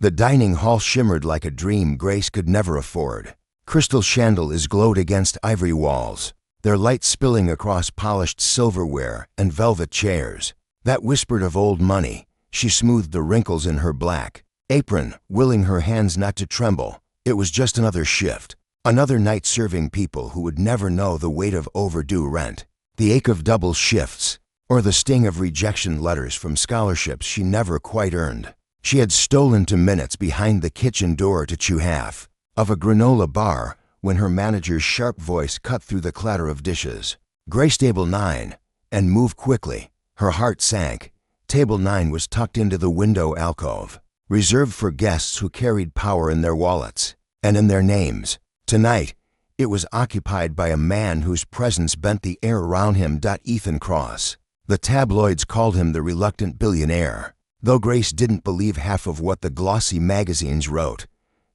The dining hall shimmered like a dream Grace could never afford. Crystal chandeliers glowed against ivory walls, their light spilling across polished silverware and velvet chairs. That whispered of old money. She smoothed the wrinkles in her black apron, willing her hands not to tremble. It was just another shift, another night serving people who would never know the weight of overdue rent, the ache of double shifts, or the sting of rejection letters from scholarships she never quite earned. She had stolen 2 minutes behind the kitchen door to chew half of a granola bar when her manager's sharp voice cut through the clatter of dishes. Grace, table 9, and move quickly. Her heart sank. Table 9 was tucked into the window alcove, reserved for guests who carried power in their wallets and in their names. Tonight, it was occupied by a man whose presence bent the air around him. Ethan Cross. The tabloids called him the reluctant billionaire. Though Grace didn't believe half of what the glossy magazines wrote,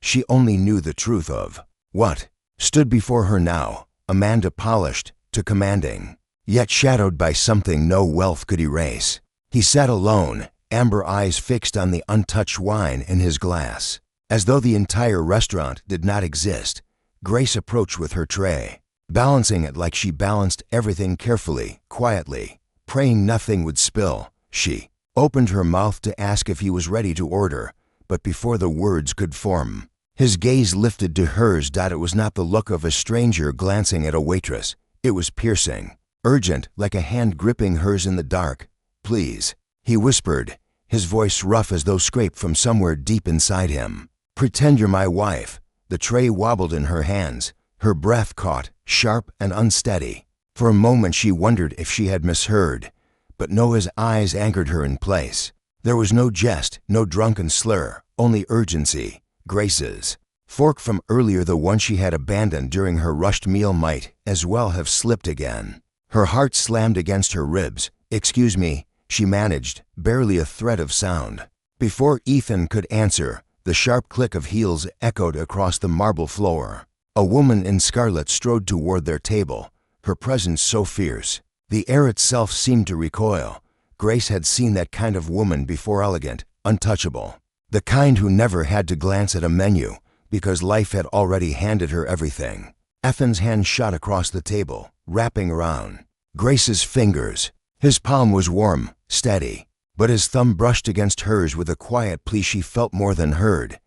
she only knew the truth of what stood before her now, a man too polished, too commanding, yet shadowed by something no wealth could erase. He sat alone, amber eyes fixed on the untouched wine in his glass. As though the entire restaurant did not exist, Grace approached with her tray, balancing it like she balanced everything carefully, quietly, praying nothing would spill. She opened her mouth to ask if he was ready to order, but before the words could form, his gaze lifted to hers. It was not the look of a stranger glancing at a waitress. It was piercing, urgent, like a hand gripping hers in the dark. "Please," he whispered, his voice rough as though scraped from somewhere deep inside him. "Pretend you're my wife." The tray wobbled in her hands, her breath caught, sharp and unsteady. For a moment she wondered if she had misheard, but Noah's eyes anchored her in place. There was no jest, no drunken slur, only urgency. Grace's fork from earlier, the one she had abandoned during her rushed meal, might as well have slipped again. Her heart slammed against her ribs. "Excuse me," she managed, barely a thread of sound. Before Ethan could answer, the sharp click of heels echoed across the marble floor. A woman in scarlet strode toward their table, her presence so fierce, the air itself seemed to recoil. Grace had seen that kind of woman before, elegant, untouchable. The kind who never had to glance at a menu because life had already handed her everything. Ethan's hand shot across the table, wrapping around Grace's fingers. His palm was warm, steady, but his thumb brushed against hers with a quiet plea she felt more than heard.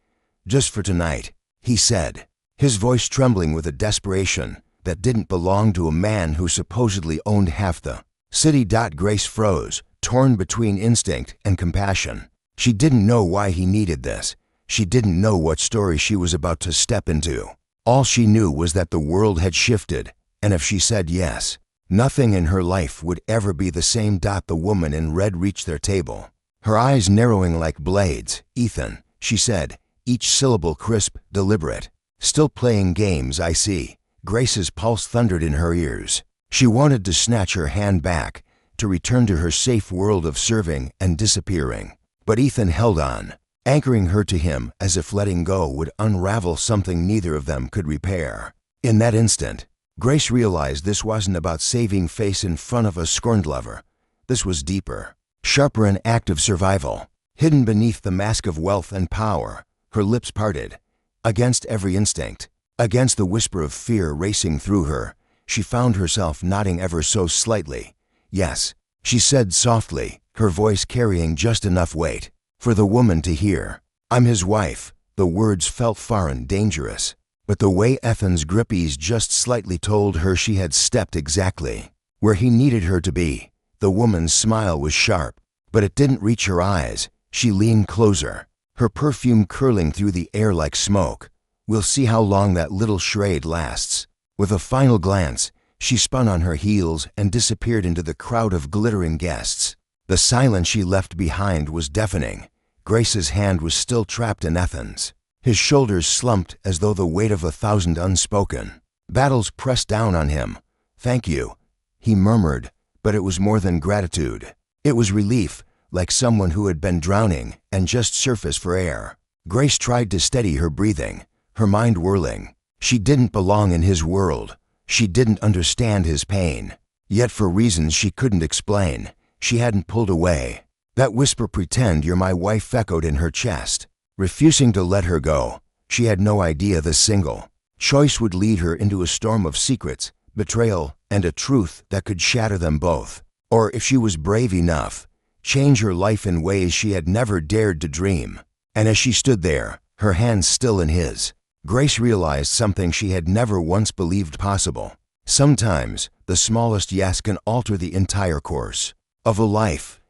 "Just for tonight," he said, his voice trembling with a desperation that didn't belong to a man who supposedly owned half the city. Grace froze, torn between instinct and compassion. She didn't know why he needed this. She didn't know what story she was about to step into. All she knew was that the world had shifted, and if she said yes, nothing in her life would ever be the same. The woman in red reached their table, her eyes narrowing like blades. "Ethan," she said, each syllable crisp, deliberate. "Still playing games, I see." Grace's pulse thundered in her ears. She wanted to snatch her hand back, to return to her safe world of serving and disappearing. But Ethan held on, anchoring her to him as if letting go would unravel something neither of them could repair. In that instant, Grace realized this wasn't about saving face in front of a scorned lover. This was deeper, sharper, an act of survival. Hidden beneath the mask of wealth and power, her lips parted. Against every instinct, against the whisper of fear racing through her, she found herself nodding ever so slightly. "Yes," she said softly, her voice carrying just enough weight for the woman to hear. "I'm his wife." The words felt foreign, dangerous, but the way Ethan's grip eased just slightly told her she had stepped exactly where he needed her to be. The woman's smile was sharp, but it didn't reach her eyes. She leaned closer, her perfume curling through the air like smoke. "We'll see how long that little charade lasts." With a final glance, she spun on her heels and disappeared into the crowd of glittering guests. The silence she left behind was deafening. Grace's hand was still trapped in Ethan's. His shoulders slumped as though the weight of 1,000 unspoken battles pressed down on him. "Thank you," he murmured, but it was more than gratitude. It was relief, like someone who had been drowning and just surfaced for air. Grace tried to steady her breathing, her mind whirling. She didn't belong in his world. She didn't understand his pain. Yet for reasons she couldn't explain, she hadn't pulled away. That whisper, "Pretend you're my wife," echoed in her chest. refusing to let her go. She had no idea the single choice would lead her into a storm of secrets, betrayal, and a truth that could shatter them both. Or if she was brave enough, change her life in ways she had never dared to dream. And as she stood there, her hands still in his, Grace realized something she had never once believed possible. Sometimes, the smallest yes can alter the entire course of a life.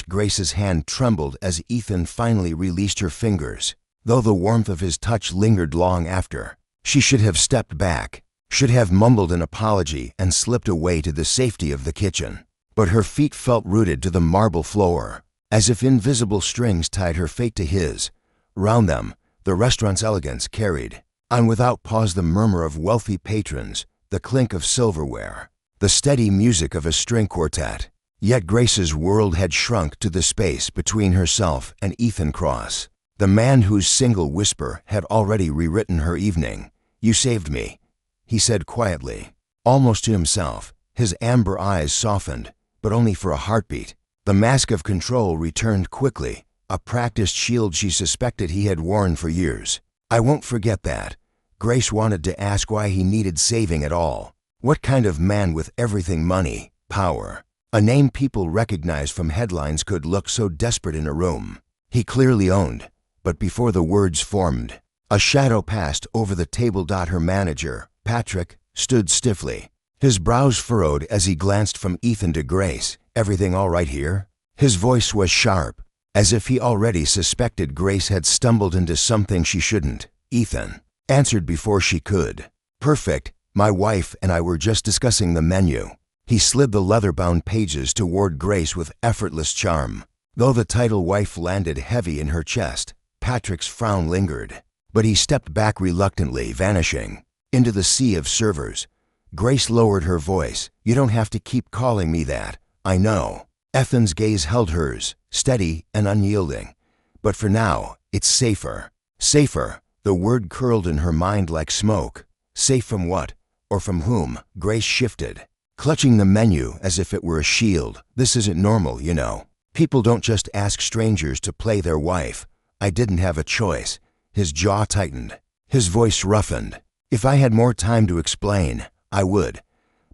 Grace's hand trembled as Ethan finally released her fingers, though the warmth of his touch lingered long after. She should have stepped back, should have mumbled an apology and slipped away to the safety of the kitchen. But her feet felt rooted to the marble floor, as if invisible strings tied her fate to his. Round them, the restaurant's elegance carried on without pause the murmur of wealthy patrons, the clink of silverware, the steady music of a string quartet. Yet Grace's world had shrunk to the space between herself and Ethan Cross, the man whose single whisper had already rewritten her evening. "You saved me," he said quietly, almost to himself. His amber eyes softened, but only for a heartbeat. The mask of control returned quickly, a practiced shield she suspected he had worn for years. "I won't forget that." Grace wanted to ask why he needed saving at all. What kind of man with everything money, power, a name people recognized from headlines could look so desperate in a room he clearly owned? But before the words formed, a shadow passed over the table. Her manager, Patrick, stood stiffly, his brows furrowed as he glanced from Ethan to Grace. "Everything all right here?" His voice was sharp, as if he already suspected Grace had stumbled into something she shouldn't. Ethan answered before she could. "Perfect. My wife and I were just discussing the menu." He slid the leather-bound pages toward Grace with effortless charm. Though the title wife landed heavy in her chest, Patrick's frown lingered. But he stepped back reluctantly, vanishing into the sea of servers. Grace lowered her voice. "You don't have to keep calling me that. I know." Ethan's gaze held hers, steady and unyielding. "But for now, it's safer." Safer. The word curled in her mind like smoke. Safe from what? Or from whom? Grace shifted, clutching the menu as if it were a shield. "This isn't normal, you know. People don't just ask strangers to play their wife." "I didn't have a choice." His jaw tightened, his voice roughened. "If I had more time to explain, I would.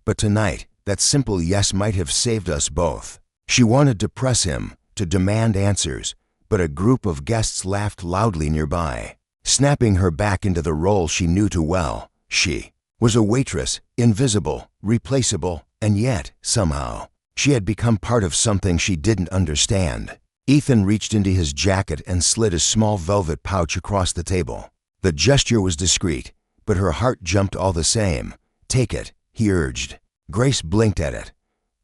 But tonight, that simple yes might have saved us both." She wanted to press him, to demand answers, but a group of guests laughed loudly nearby, snapping her back into the role she knew too well. She was a waitress, invisible, replaceable, and yet, somehow, she had become part of something she didn't understand. Ethan reached into his jacket and slid a small velvet pouch across the table. The gesture was discreet, but her heart jumped all the same. "Take it," he urged. Grace blinked at it.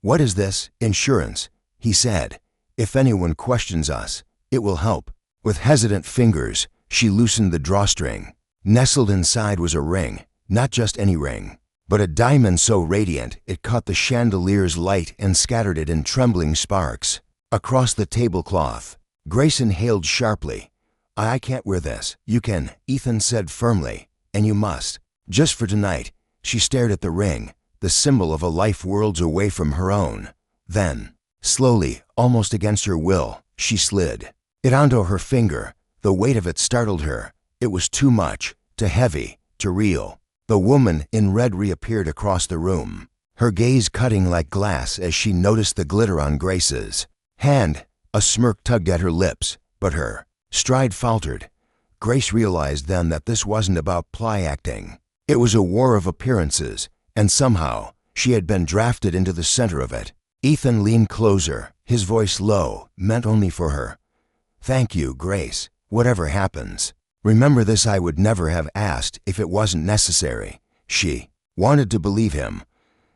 "What is this?" "Insurance," he said. "If anyone questions us, it will help." With hesitant fingers, she loosened the drawstring. Nestled inside was a ring, not just any ring, but a diamond so radiant it caught the chandelier's light and scattered it in trembling sparks across the tablecloth. Grace inhaled sharply. I can't wear this." "You can," Ethan said firmly, "and you must. Just for tonight." She stared at the ring, the symbol of a life worlds away from her own. Then, slowly, almost against her will, she slid it onto her finger. The weight of it startled her. It was too much, too heavy, too real. The woman in red reappeared across the room, her gaze cutting like glass as she noticed the glitter on Grace's hand. A smirk tugged at her lips, but her stride faltered. Grace realized then that this wasn't about play acting. It was a war of appearances, and somehow, she had been drafted into the center of it. Ethan leaned closer, his voice low, meant only for her. "Thank you, Grace. Whatever happens, remember this. I would never have asked if it wasn't necessary." She wanted to believe him,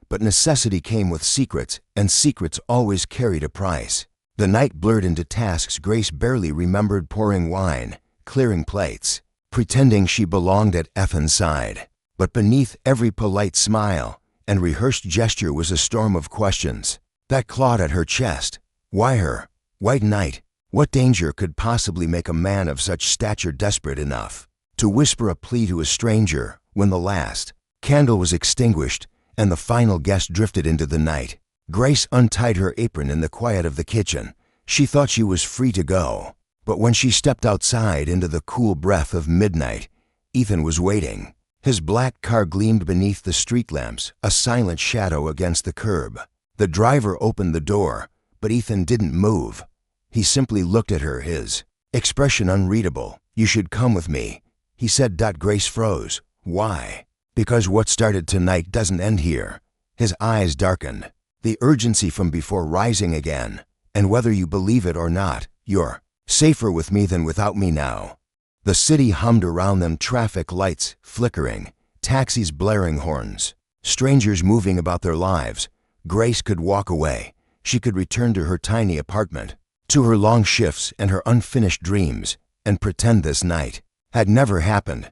but necessity came with secrets, and secrets always carried a price. The night blurred into tasks Grace barely remembered: pouring wine, clearing plates, pretending she belonged at Ethan's side. But beneath every polite smile and rehearsed gesture was a storm of questions that clawed at her chest. Why her? White Knight? What danger could possibly make a man of such stature desperate enough to whisper a plea to a stranger when the last candle was extinguished and the final guest drifted into the night? Grace untied her apron in the quiet of the kitchen. She thought she was free to go, But when she stepped outside into the cool breath of midnight, Ethan was waiting. His black car gleamed beneath the street lamps, a silent shadow against the curb. The driver opened the door, but Ethan didn't move. He simply looked at her, his expression unreadable. "You should come with me," he said. Grace froze. "Why?" "Because what started tonight doesn't end here." His eyes darkened, the urgency from before rising again. "And whether you believe it or not, you're safer with me than without me now." The city hummed around them, traffic lights flickering, taxis blaring horns, strangers moving about their lives. Grace could walk away. She could return to her tiny apartment, to her long shifts and her unfinished dreams, and pretend this night had never happened.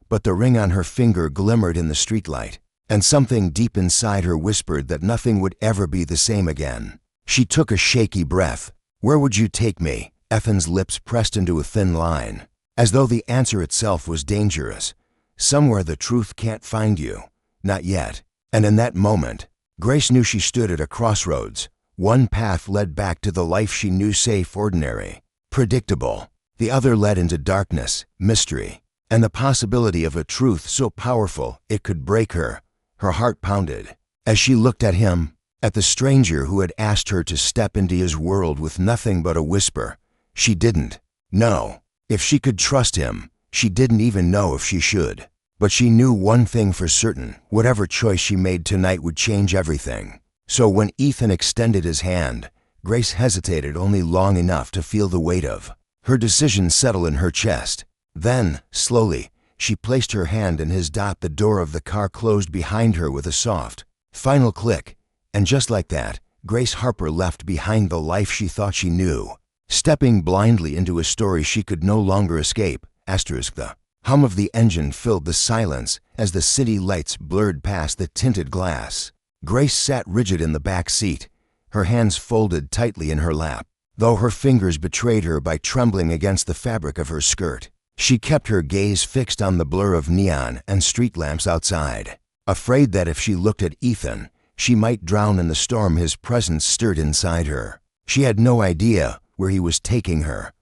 But the ring on her finger glimmered in the streetlight, and something deep inside her whispered that nothing would ever be the same again. She took a shaky breath. "Where would you take me?" Ethan's lips pressed into a thin line, as though the answer itself was dangerous. "Somewhere the truth can't find you. Not yet." And in that moment, Grace knew she stood at a crossroads. One path led back to the life she knew, safe, ordinary, predictable. The other led into darkness, mystery, and the possibility of a truth so powerful it could break her. Her heart pounded as she looked at him, at the stranger who had asked her to step into his world with nothing but a whisper. She didn't know if she could trust him. She didn't even know if she should. But she knew one thing for certain: whatever choice she made tonight would change everything. So when Ethan extended his hand, Grace hesitated only long enough to feel the weight of her decision settle in her chest. Then, slowly, she placed her hand in his. The door of the car closed behind her with a soft, final click. And just like that, Grace Harper left behind the life she thought she knew, stepping blindly into a story she could no longer escape. The hum of the engine filled the silence as the city lights blurred past the tinted glass. Grace sat rigid in the back seat, her hands folded tightly in her lap, though her fingers betrayed her by trembling against the fabric of her skirt. She kept her gaze fixed on the blur of neon and street lamps outside, afraid that if she looked at Ethan, she might drown in the storm his presence stirred inside her. She had no idea where he was taking her,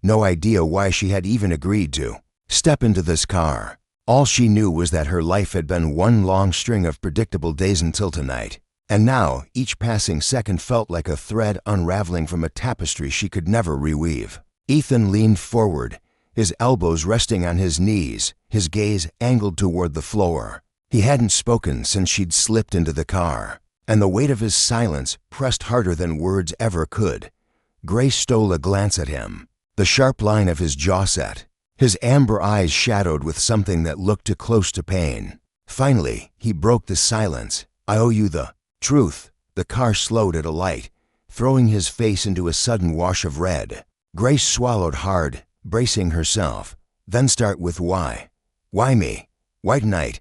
no idea why she had even agreed to step into this car. All she knew was that her life had been one long string of predictable days until tonight, and now each passing second felt like a thread unraveling from a tapestry she could never reweave. Ethan leaned forward, his elbows resting on his knees, his gaze angled toward the floor. He hadn't spoken since she'd slipped into the car, and the weight of his silence pressed harder than words ever could. Grace stole a glance at him, the sharp line of his jaw set, his amber eyes shadowed with something that looked too close to pain. Finally, he broke the silence. "I owe you the truth." The car slowed at a light, throwing his face into a sudden wash of red. Grace swallowed hard, bracing herself. "Then start with why. Why me? Why tonight?"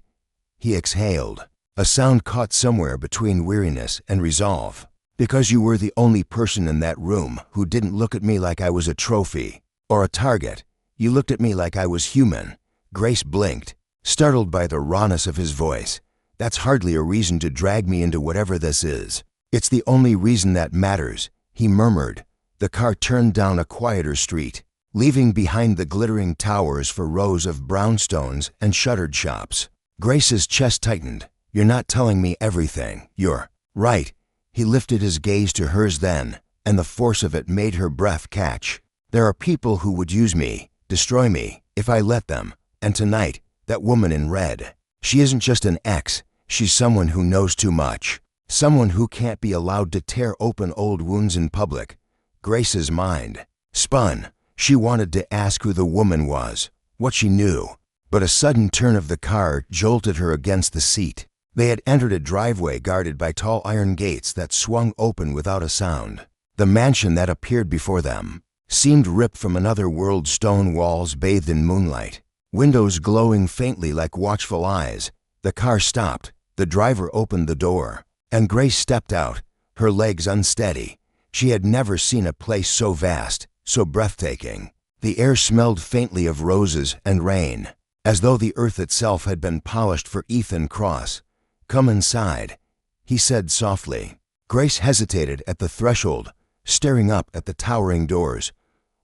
He exhaled, a sound caught somewhere between weariness and resolve. "Because you were the only person in that room who didn't look at me like I was a trophy or a target. You looked at me like I was human." Grace blinked, startled by the rawness of his voice. "That's hardly a reason to drag me into whatever this is." "It's the only reason that matters," he murmured. The car turned down a quieter street, leaving behind the glittering towers for rows of brownstones and shuttered shops. Grace's chest tightened. "You're not telling me everything." "You're right." He lifted his gaze to hers then, and the force of it made her breath catch. "There are people who would use me, destroy me, if I let them. And tonight, that woman in red. She isn't just an ex, she's someone who knows too much. Someone who can't be allowed to tear open old wounds in public." Grace's mind spun. She wanted to ask who the woman was, what she knew, but a sudden turn of the car jolted her against the seat. They had entered a driveway guarded by tall iron gates that swung open without a sound. The mansion that appeared before them seemed ripped from another world, stone walls bathed in moonlight, windows glowing faintly like watchful eyes. The car stopped, the driver opened the door, and Grace stepped out, her legs unsteady. She had never seen a place so vast, so breathtaking. The air smelled faintly of roses and rain, as though the earth itself had been polished for Ethan Cross. "Come inside," he said softly. Grace hesitated at the threshold, staring up at the towering doors.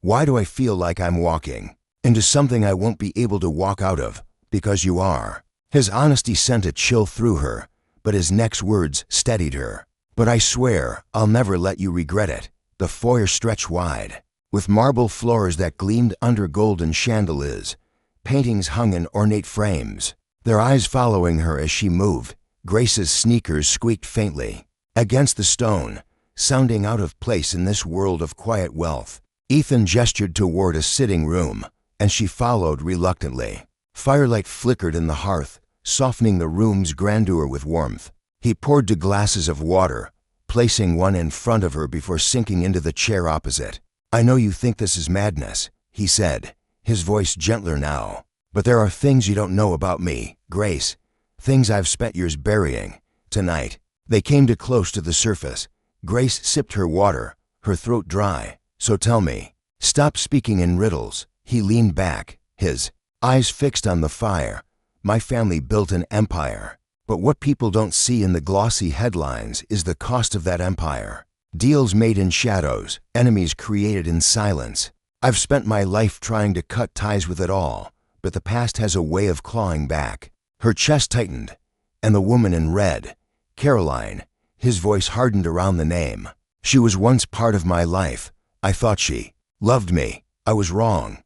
Why do I feel like I'm walking into something I won't be able to walk out of? Because you are. His honesty sent a chill through her, but his next words steadied her. But I swear, I'll never let you regret it. The foyer stretched wide, with marble floors that gleamed under golden chandeliers. Paintings hung in ornate frames, their eyes following her as she moved. Grace's sneakers squeaked faintly against the stone, sounding out of place in this world of quiet wealth. Ethan gestured toward a sitting room, and she followed reluctantly. Firelight flickered in the hearth, softening the room's grandeur with warmth. He poured two glasses of water, placing one in front of her before sinking into the chair opposite. I know you think this is madness, he said, his voice gentler now. But there are things you don't know about me, Grace. Things I've spent years burying. Tonight, they came too close to the surface. Grace sipped her water, her throat dry. So tell me. Stop speaking in riddles. He leaned back, his eyes fixed on the fire. My family built an empire. But what people don't see in the glossy headlines is the cost of that empire. Deals made in shadows, enemies created in silence. I've spent my life trying to cut ties with it all, but the past has a way of clawing back. Her chest tightened, and the woman in red, Caroline, his voice hardened around the name. She was once part of my life. I thought she loved me. I was wrong.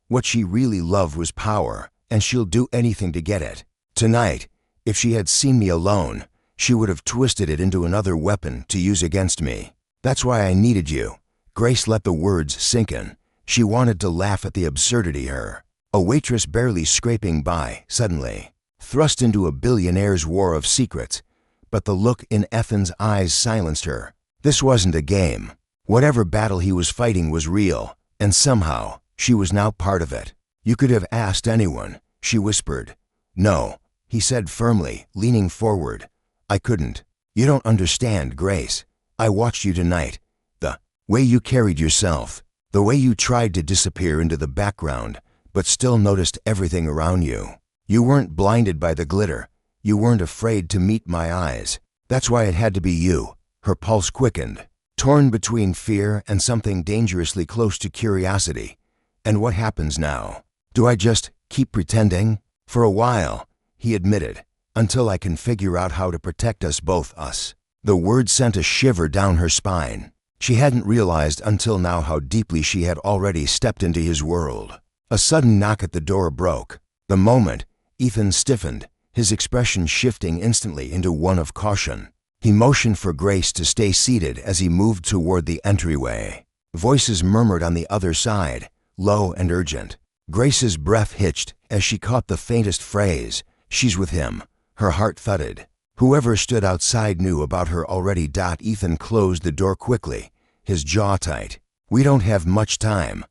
What she really loved was power, and she'll do anything to get it. Tonight, if she had seen me alone, she would have twisted it into another weapon to use against me. That's why I needed you. Grace let the words sink in. She wanted to laugh at the absurdity her. A waitress barely scraping by, suddenly thrust into a billionaire's war of secrets, but the look in Ethan's eyes silenced her. This wasn't a game. Whatever battle he was fighting was real, and somehow she was now part of it. You could have asked anyone, she whispered. No, he said firmly, leaning forward. I couldn't. You don't understand, Grace. I watched you tonight. The way you carried yourself, the way you tried to disappear into the background, but still noticed everything around you. You weren't blinded by the glitter. You weren't afraid to meet my eyes. That's why it had to be you. Her pulse quickened, torn between fear and something dangerously close to curiosity. And what happens now? Do I just keep pretending? For a while, he admitted, until I can figure out how to protect us both, us. The word sent a shiver down her spine. She hadn't realized until now how deeply she had already stepped into his world. A sudden knock at the door broke. The moment, Ethan stiffened, his expression shifting instantly into one of caution. He motioned for Grace to stay seated as he moved toward the entryway. Voices murmured on the other side, low and urgent. Grace's breath hitched as she caught the faintest phrase, "She's with him." Her heart thudded. Whoever stood outside knew about her already. Ethan closed the door quickly, his jaw tight. "We don't have much time."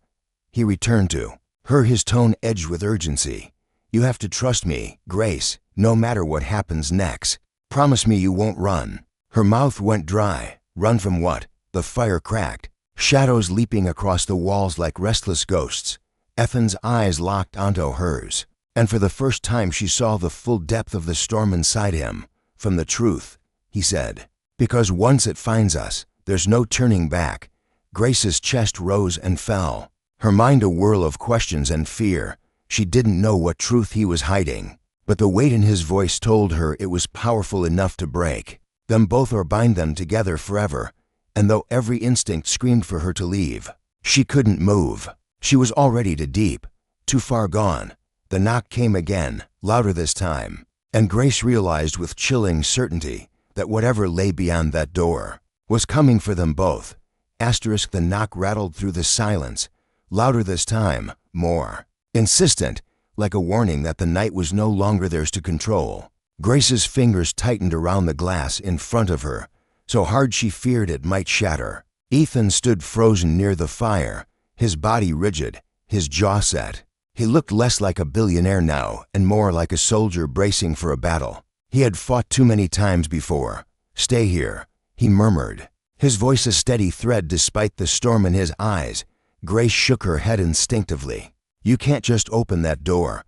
He returned to her, his tone edged with urgency. "You have to trust me, Grace, no matter what happens next. Promise me you won't run." Her mouth went dry. Run from what? The fire cracked, shadows leaping across the walls like restless ghosts. Ethan's eyes locked onto hers, and for the first time she saw the full depth of the storm inside him. "From the truth," he said. "Because once it finds us, there's no turning back." Grace's chest rose and fell, her mind a whirl of questions and fear. She didn't know what truth he was hiding, but the weight in his voice told her it was powerful enough to break them both or bind them together forever. And though every instinct screamed for her to leave, she couldn't move. She was already too deep, too far gone. The knock came again, louder this time, and Grace realized with chilling certainty that whatever lay beyond that door was coming for them both. The knock rattled through the silence, louder this time, more insistent, like a warning that the night was no longer theirs to control. Grace's fingers tightened around the glass in front of her, so hard she feared it might shatter. Ethan stood frozen near the fire, his body rigid, his jaw set. He looked less like a billionaire now and more like a soldier bracing for a battle. He had fought too many times before. "Stay here," he murmured, his voice a steady thread despite the storm in his eyes. Grace shook her head instinctively. "You can't just open that door."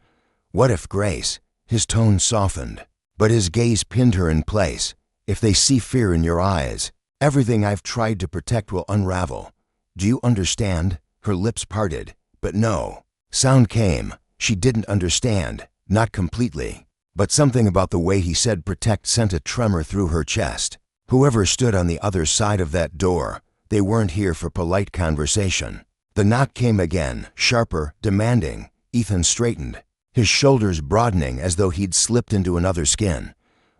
"What if, Grace?" His tone softened, but his gaze pinned her in place. "If they see fear in your eyes, everything I've tried to protect will unravel. Do you understand?" Her lips parted, but no sound came. She didn't understand, not completely. But something about the way he said protect sent a tremor through her chest. Whoever stood on the other side of that door, they weren't here for polite conversation. The knock came again, sharper, demanding. Ethan straightened, his shoulders broadening as though he'd slipped into another skin.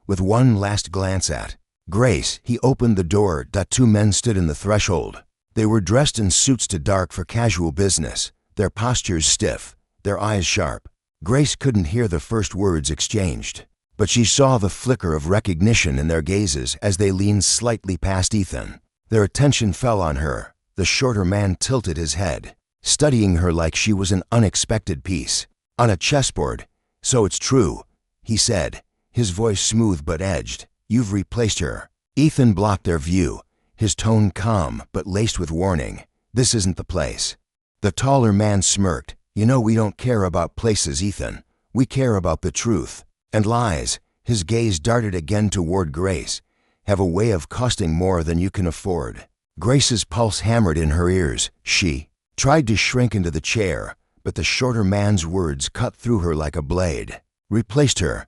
With one last glance at Grace, he opened the door. Two men stood in the threshold. They were dressed in suits too dark for casual business, their postures stiff, their eyes sharp. Grace couldn't hear the first words exchanged, but she saw the flicker of recognition in their gazes as they leaned slightly past Ethan. Their attention fell on her. The shorter man tilted his head, studying her like she was an unexpected piece on a chessboard. "So it's true," he said, his voice smooth but edged. "You've replaced her." Ethan blocked their view, his tone calm but laced with warning. "This isn't the place." The taller man smirked. "You know we don't care about places, Ethan. We care about the truth. And lies," his gaze darted again toward Grace, "have a way of costing more than you can afford." Grace's pulse hammered in her ears. She tried to shrink into the chair, but the shorter man's words cut through her like a blade. Replaced her.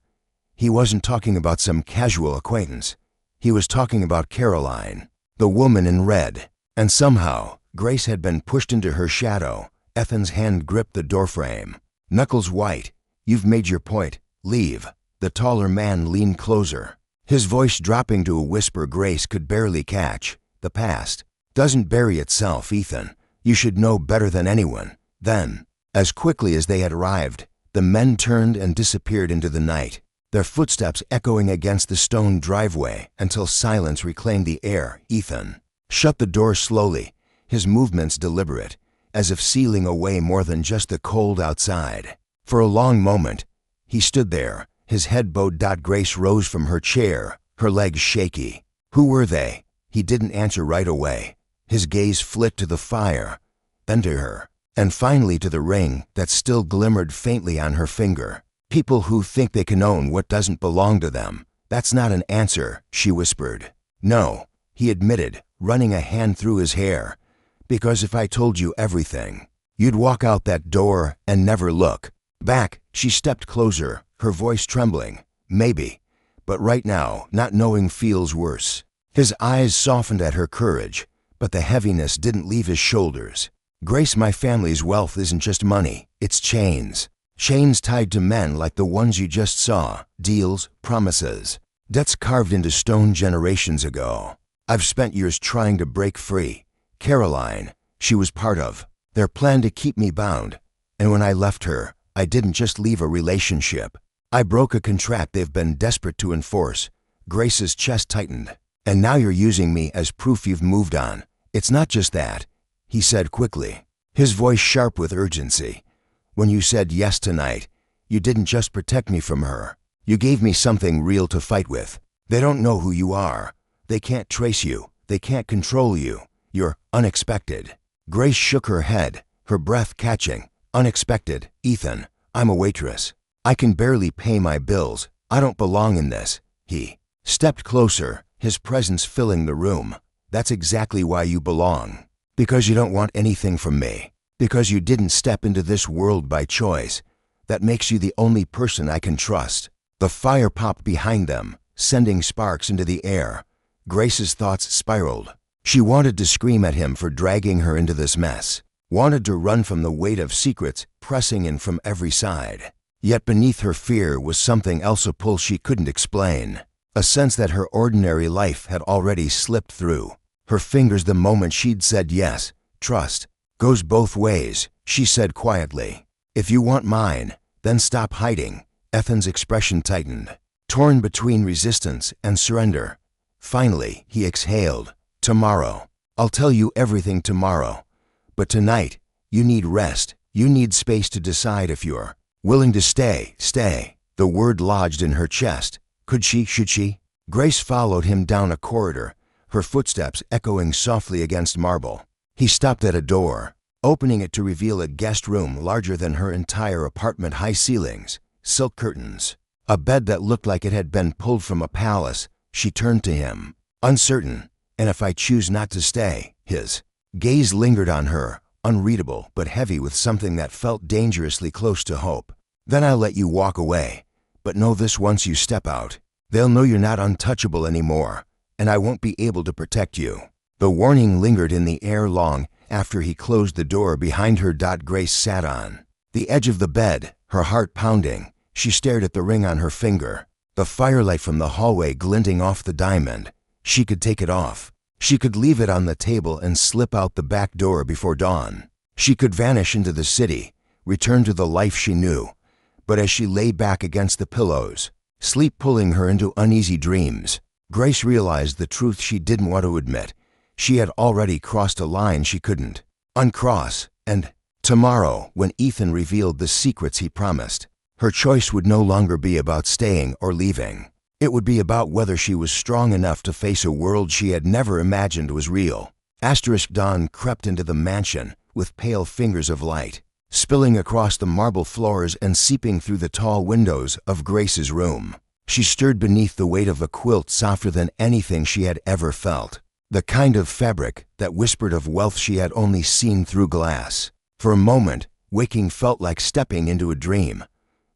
He wasn't talking about some casual acquaintance. He was talking about Caroline, the woman in red. And somehow, Grace had been pushed into her shadow. Ethan's hand gripped the doorframe, knuckles white. "You've made your point. Leave." The taller man leaned closer, his voice dropping to a whisper Grace could barely catch. "The past doesn't bury itself, Ethan. You should know better than anyone." Then, as quickly as they had arrived, the men turned and disappeared into the night, their footsteps echoing against the stone driveway until silence reclaimed the air. Ethan shut the door slowly, his movements deliberate, as if sealing away more than just the cold outside. For a long moment, he stood there, his head bowed. Grace rose from her chair, her legs shaky. Who were they? He didn't answer right away. His gaze flicked to the fire, then to her, and finally to the ring that still glimmered faintly on her finger. "People who think they can own what doesn't belong to them. That's not an answer," she whispered. "No," he admitted, running a hand through his hair. "Because if I told you everything, you'd walk out that door and never look back." She stepped closer, her voice trembling. "Maybe, but right now, not knowing feels worse." His eyes softened at her courage, but the heaviness didn't leave his shoulders. "Grace, my family's wealth isn't just money, it's chains. Chains tied to men like the ones you just saw. Deals, promises, debts carved into stone generations ago. I've spent years trying to break free. Caroline, she was part of their plan to keep me bound. And when I left her, I didn't just leave a relationship. I broke a contract they've been desperate to enforce." Grace's chest tightened. "And now you're using me as proof you've moved on." "It's not just that," he said quickly, his voice sharp with urgency. "When you said yes tonight, you didn't just protect me from her. You gave me something real to fight with. They don't know who you are. They can't trace you. They can't control you. You're unexpected." Grace shook her head, her breath catching. "Unexpected, Ethan. I'm a waitress. I can barely pay my bills. I don't belong in this." He stepped closer, his presence filling the room. "That's exactly why you belong. Because you don't want anything from me. Because you didn't step into this world by choice. That makes you the only person I can trust." The fire popped behind them, sending sparks into the air. Grace's thoughts spiraled. She wanted to scream at him for dragging her into this mess, wanted to run from the weight of secrets pressing in from every side. Yet beneath her fear was something else, a pull she couldn't explain, a sense that her ordinary life had already slipped through her fingers the moment she'd said yes. "Trust goes both ways," she said quietly. "If you want mine, then stop hiding." Ethan's expression tightened, torn between resistance and surrender. Finally, he exhaled. "Tomorrow. I'll tell you everything tomorrow. But tonight, you need rest. You need space to decide if you're willing to stay." Stay. The word lodged in her chest. Could she? Should she? Grace followed him down a corridor, her footsteps echoing softly against marble. He stopped at a door, opening it to reveal a guest room larger than her entire apartment. High ceilings, silk curtains, a bed that looked like it had been pulled from a palace. She turned to him, uncertain. "And if I choose not to stay?" His gaze lingered on her, unreadable but heavy with something that felt dangerously close to hope. Then I'll let you walk away. But know this, once you step out, they'll know you're not untouchable anymore, and I won't be able to protect you. The warning lingered in the air long after he closed the door behind her. Grace sat on the edge of the bed, her heart pounding. She stared at the ring on her finger, the firelight from the hallway glinting off the diamond. She could take it off. She could leave it on the table and slip out the back door before dawn. She could vanish into the city, return to the life she knew. But as she lay back against the pillows, sleep pulling her into uneasy dreams, Grace realized the truth she didn't want to admit. She had already crossed a line she couldn't uncross, and tomorrow, when Ethan revealed the secrets he promised, her choice would no longer be about staying or leaving. It would be about whether she was strong enough to face a world she had never imagined was real. Dawn crept into the mansion with pale fingers of light, spilling across the marble floors and seeping through the tall windows of Grace's room. She stirred beneath the weight of a quilt softer than anything she had ever felt, the kind of fabric that whispered of wealth she had only seen through glass. For a moment, waking felt like stepping into a dream.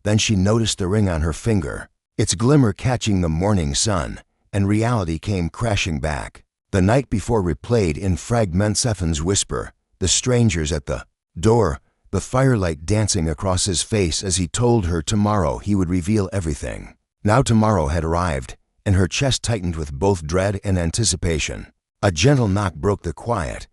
Then she noticed the ring on her finger, its glimmer catching the morning sun, and reality came crashing back. The night before replayed in fragments. Ethan's whisper, the strangers at the door, the firelight dancing across his face as he told her tomorrow he would reveal everything. Now tomorrow had arrived, and her chest tightened with both dread and anticipation. A gentle knock broke the quiet.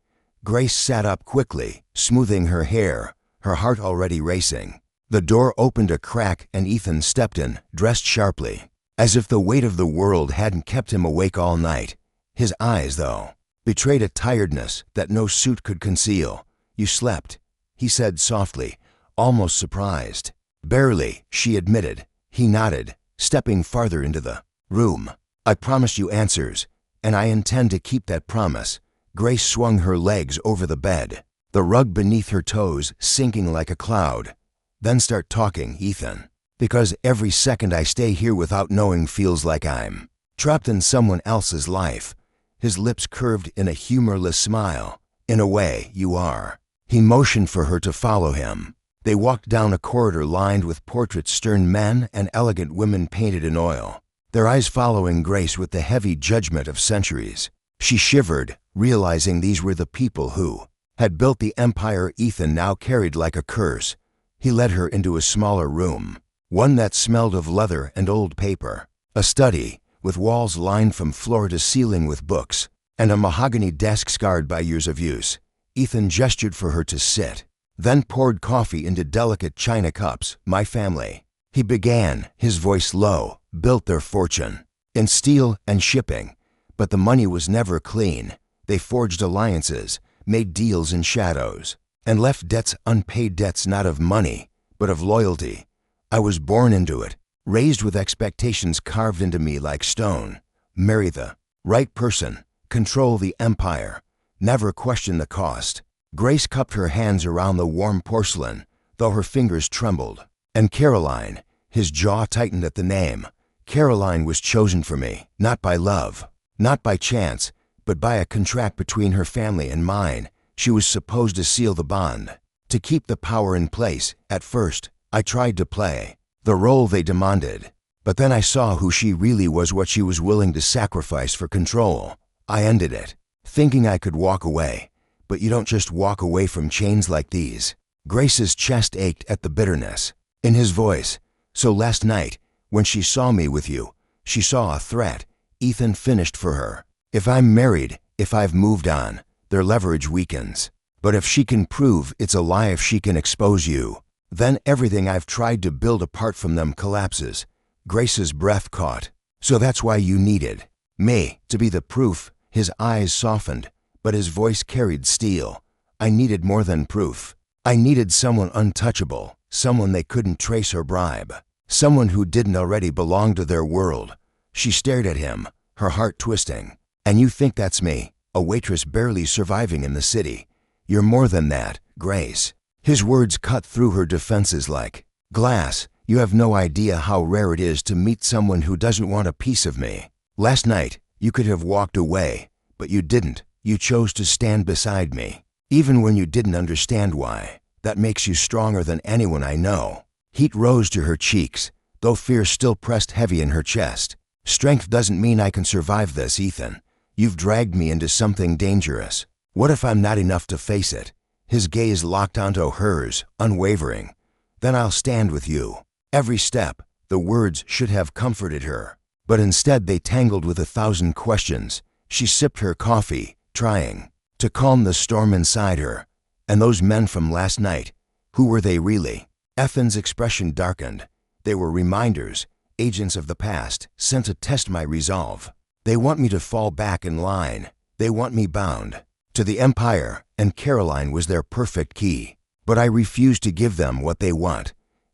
Grace sat up quickly, smoothing her hair, her heart already racing. The door opened a crack and Ethan stepped in, dressed sharply, as if the weight of the world hadn't kept him awake all night. His eyes, though, betrayed a tiredness that no suit could conceal. "You slept," he said softly, almost surprised. "Barely," she admitted. He nodded, stepping farther into the room. "I promised you answers, and I intend to keep that promise." Grace swung her legs over the bed, the rug beneath her toes sinking like a cloud. "Then start talking, Ethan. Because every second I stay here without knowing feels like I'm trapped in someone else's life." His lips curved in a humorless smile. "In a way, you are." He motioned for her to follow him. They walked down a corridor lined with portraits, stern men and elegant women painted in oil, their eyes following Grace with the heavy judgment of centuries. She shivered, realizing these were the people who had built the empire Ethan now carried like a curse. He led her into a smaller room, one that smelled of leather and old paper, a study with walls lined from floor to ceiling with books, and a mahogany desk scarred by years of use. Ethan gestured for her to sit, then poured coffee into delicate china cups. "My family," he began, his voice low, "built their fortune in steel and shipping, but the money was never clean. They forged alliances, made deals in shadows, and left debts unpaid, debts not of money, but of loyalty. I was born into it, raised with expectations carved into me like stone. Marry the right person, control the empire, never question the cost." Grace cupped her hands around the warm porcelain, though her fingers trembled. "And Caroline," his jaw tightened at the name. "Caroline was chosen for me, not by love, not by chance, but by a contract between her family and mine. She was supposed to seal the bond, to keep the power in place. At first, I tried to play the role they demanded, but then I saw who she really was, what she was willing to sacrifice for control. I ended it, thinking I could walk away. But you don't just walk away from chains like these." Grace's chest ached at the bitterness in his voice. "So last night, when she saw me with you, she saw a threat." Ethan finished for her. "If I'm married, if I've moved on, their leverage weakens. But if she can prove it's a lie, if she can expose you, then everything I've tried to build apart from them collapses." Grace's breath caught. "So that's why you needed me to be the proof." His eyes softened, but his voice carried steel. "I needed more than proof. I needed someone untouchable, someone they couldn't trace or bribe, someone who didn't already belong to their world." She stared at him, her heart twisting. "And you think that's me, a waitress barely surviving in the city? You're more than that, Grace." His words cut through her defenses like glass. "You have no idea how rare it is to meet someone who doesn't want a piece of me. Last night, you could have walked away, but you didn't. You chose to stand beside me." Even when you didn't understand why. That makes you stronger than anyone I know." Heat rose to her cheeks, though fear still pressed heavy in her chest. "Strength doesn't mean I can survive this, Ethan. You've dragged me into something dangerous. What if I'm not enough to face it?" His gaze locked onto hers, unwavering. "Then I'll stand with you." Every step, the words should have comforted her. But instead they tangled with 1,000 questions. She sipped her coffee, trying to calm the storm inside her. And those men from last night, who were they really? Ethan's expression darkened. They were reminders, agents of the past, sent to test my resolve. They want me to fall back in line. They want me bound to the Empire, and Caroline was their perfect key. But I refused to give them what they want.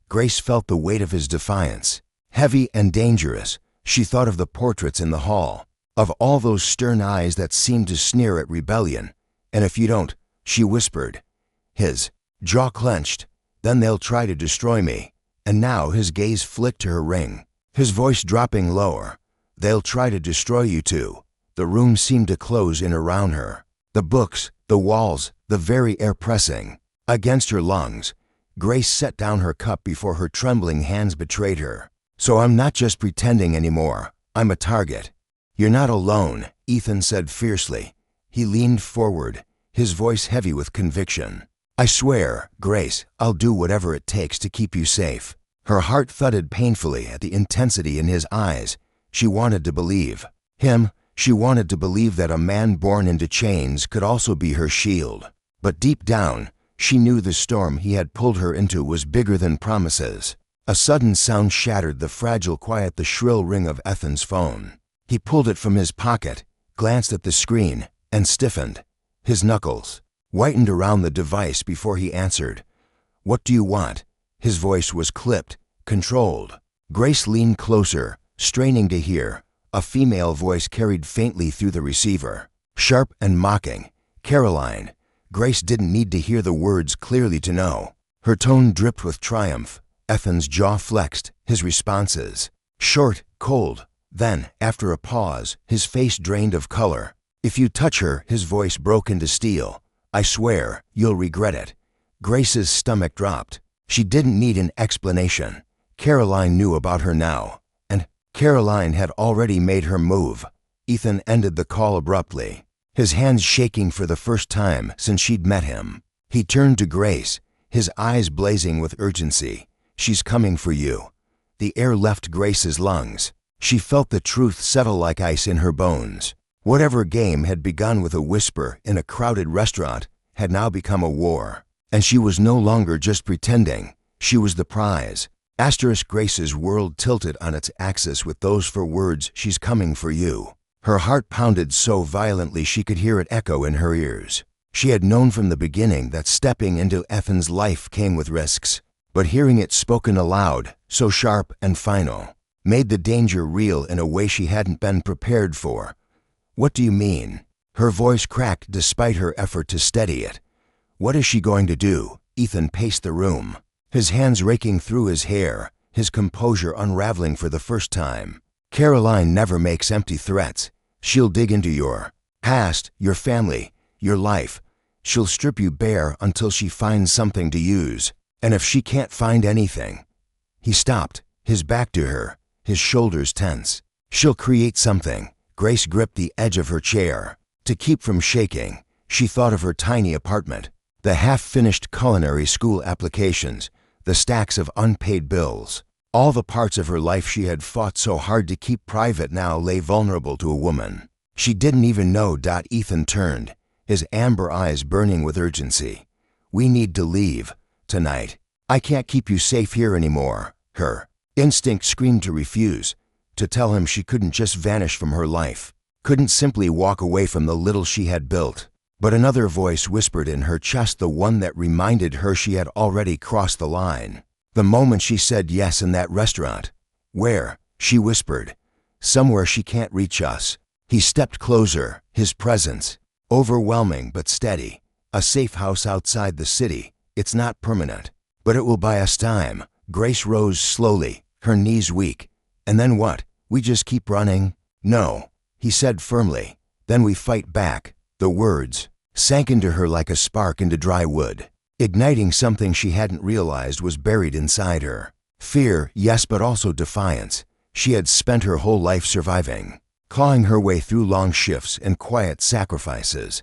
Grace felt the weight of his defiance. Heavy and dangerous, she thought of the portraits in the hall, of all those stern eyes that seemed to sneer at rebellion. "And if you don't," she whispered. His jaw clenched. "Then they'll try to destroy me." And now his gaze flicked to her ring, his voice dropping lower. "They'll try to destroy you too." The room seemed to close in around her. The books, the walls, the very air pressing against her lungs. Grace set down her cup before her trembling hands betrayed her. "So I'm not just pretending anymore. I'm a target." "You're not alone," Ethan said fiercely. He leaned forward, his voice heavy with conviction. "I swear, Grace, I'll do whatever it takes to keep you safe." Her heart thudded painfully at the intensity in his eyes. She wanted to believe him. She wanted to believe that a man born into chains could also be her shield. But deep down, she knew the storm he had pulled her into was bigger than promises. A sudden sound shattered the fragile quiet, the shrill ring of Ethan's phone. He pulled it from his pocket, glanced at the screen, and stiffened. His knuckles whitened around the device before he answered. "What do you want?" His voice was clipped, controlled. Grace leaned closer, straining to hear. A female voice carried faintly through the receiver, sharp and mocking. "Caroline." Grace didn't need to hear the words clearly to know. Her tone dripped with triumph. Ethan's jaw flexed, his responses short, cold. Then, after a pause, his face drained of color. "If you touch her," his voice broke into steel, "I swear, you'll regret it." Grace's stomach dropped. She didn't need an explanation. Caroline knew about her now, and Caroline had already made her move. Ethan ended the call abruptly, his hands shaking for the first time since she'd met him. He turned to Grace, his eyes blazing with urgency. "She's coming for you." The air left Grace's lungs. She felt the truth settle like ice in her bones. Whatever game had begun with a whisper in a crowded restaurant had now become a war. And she was no longer just pretending. She was the prize. Grace's world tilted on its axis with those four words, "She's coming for you." Her heart pounded so violently she could hear it echo in her ears. She had known from the beginning that stepping into Ethan's life came with risks. But hearing it spoken aloud, so sharp and final, made the danger real in a way she hadn't been prepared for. "What do you mean?" Her voice cracked despite her effort to steady it. "What is she going to do?" Ethan paced the room, his hands raking through his hair, his composure unraveling for the first time. "Caroline never makes empty threats. She'll dig into your past, your family, your life. She'll strip you bare until she finds something to use. And if she can't find anything..." He stopped, his back to her, his shoulders tense. "She'll create something." Grace gripped the edge of her chair. To keep from shaking, she thought of her tiny apartment, the half-finished culinary school applications, the stacks of unpaid bills. All the parts of her life she had fought so hard to keep private now lay vulnerable to a woman she didn't even know. Ethan turned, his amber eyes burning with urgency. "We need to leave. Tonight. I can't keep you safe here anymore." Her instinct screamed to refuse, to tell him she couldn't just vanish from her life, couldn't simply walk away from the little she had built. But another voice whispered in her chest, the one that reminded her she had already crossed the line. The moment she said yes in that restaurant. "Where?" she whispered. "Somewhere she can't reach us." He stepped closer, his presence overwhelming but steady. "A safe house outside the city. It's not permanent, but it will buy us time." Grace rose slowly, her knees weak. "And then what? We just keep running?" "No," he said firmly. "Then we fight back." The words sank into her like a spark into dry wood, igniting something she hadn't realized was buried inside her. Fear, yes, but also defiance. She had spent her whole life surviving, clawing her way through long shifts and quiet sacrifices.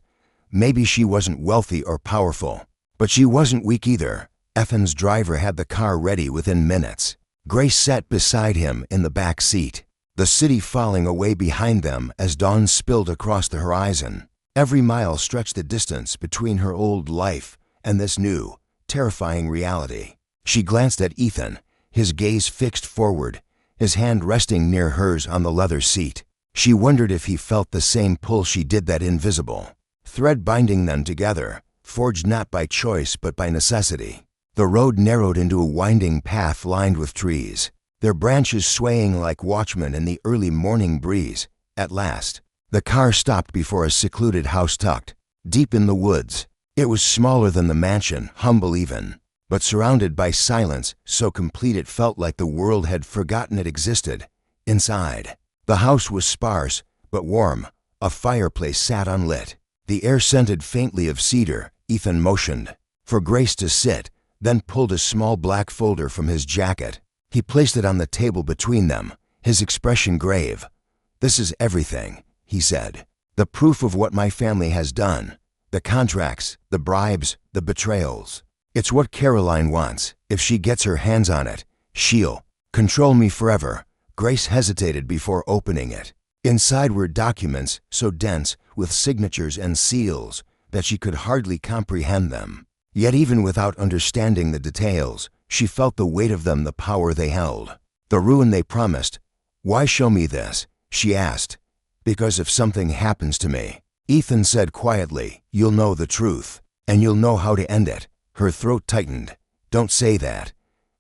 Maybe she wasn't wealthy or powerful, but she wasn't weak either. Ethan's driver had the car ready within minutes. Grace sat beside him in the back seat, the city falling away behind them as dawn spilled across the horizon. Every mile stretched the distance between her old life and this new, terrifying reality. She glanced at Ethan, his gaze fixed forward, his hand resting near hers on the leather seat. She wondered if he felt the same pull she did, that invisible thread binding them together, forged not by choice but by necessity. The road narrowed into a winding path lined with trees, their branches swaying like watchmen in the early morning breeze. At last, the car stopped before a secluded house tucked deep in the woods. It was smaller than the mansion, humble even, but surrounded by silence so complete it felt like the world had forgotten it existed. Inside, the house was sparse but warm. A fireplace sat unlit, the air scented faintly of cedar. Ethan motioned for Grace to sit, then pulled a small black folder from his jacket. He placed it on the table between them, his expression grave. "This is everything," he said. "The proof of what my family has done. The contracts, the bribes, the betrayals. It's what Caroline wants. If she gets her hands on it, she'll control me forever." Grace hesitated before opening it. Inside were documents so dense with signatures and seals that she could hardly comprehend them. Yet even without understanding the details, she felt the weight of them, the power they held, the ruin they promised. "Why show me this?" she asked. "Because if something happens to me," Ethan said quietly, "you'll know the truth, and you'll know how to end it." Her throat tightened. "Don't say that."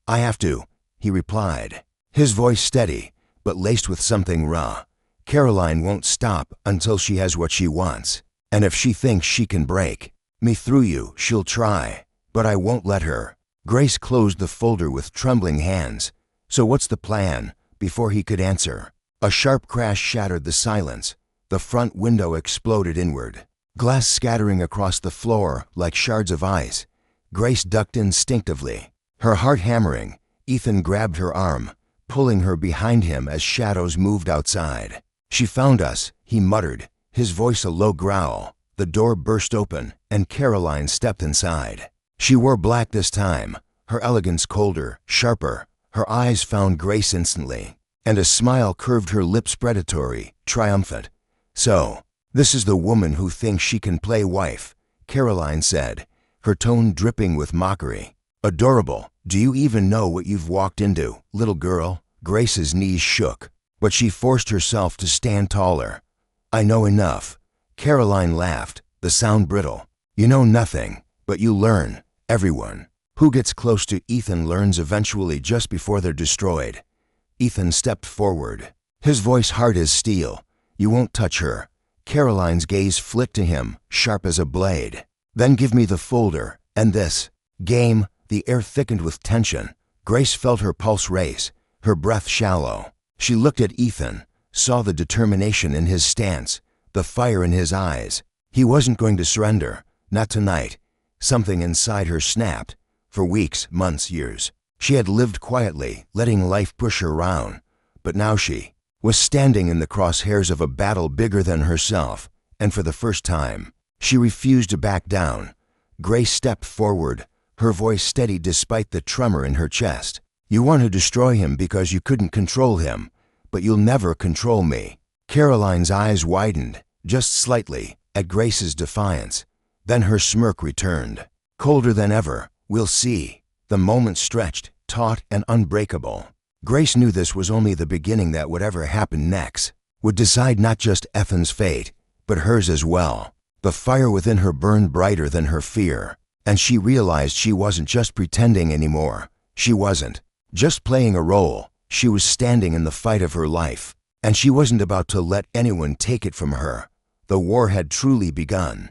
"I have to," he replied, his voice steady, but laced with something raw. "Caroline won't stop until she has what she wants. And if she thinks she can break me through you, she'll try, but I won't let her." Grace closed the folder with trembling hands. "So what's the plan?" Before he could answer, a sharp crash shattered the silence. The front window exploded inward, glass scattering across the floor like shards of ice. Grace ducked instinctively, her heart hammering. Ethan grabbed her arm, pulling her behind him as shadows moved outside. "She found us," he muttered, his voice a low growl. The door burst open, and Caroline stepped inside. She wore black this time, her elegance colder, sharper. Her eyes found Grace instantly, and a smile curved her lips, predatory, triumphant. "So, this is the woman who thinks she can play wife," Caroline said, her tone dripping with mockery. "Adorable. Do you even know what you've walked into, little girl?" Grace's knees shook, but she forced herself to stand taller. "I know enough." Caroline laughed, the sound brittle. "You know nothing, but you learn. Everyone who gets close to Ethan learns eventually, just before they're destroyed." Ethan stepped forward, his voice hard as steel. "You won't touch her." Caroline's gaze flicked to him, sharp as a blade. "Then give me the folder, and this." "Game." The air thickened with tension. Grace felt her pulse race, her breath shallow. She looked at Ethan, saw the determination in his stance, the fire in his eyes. He wasn't going to surrender, not tonight. Something inside her snapped. For weeks, months, years, she had lived quietly, letting life push her around. But now she was standing in the crosshairs of a battle bigger than herself, and for the first time, she refused to back down. Grace stepped forward, her voice steady despite the tremor in her chest. "You want to destroy him because you couldn't control him, but you'll never control me." Caroline's eyes widened, just slightly, at Grace's defiance. Then her smirk returned, colder than ever. "We'll see." The moment stretched, taut and unbreakable. Grace knew this was only the beginning, that whatever happened next would decide not just Ethan's fate, but hers as well. The fire within her burned brighter than her fear, and she realized she wasn't just pretending anymore. She wasn't just playing a role. She was standing in the fight of her life, and she wasn't about to let anyone take it from her. The war had truly begun.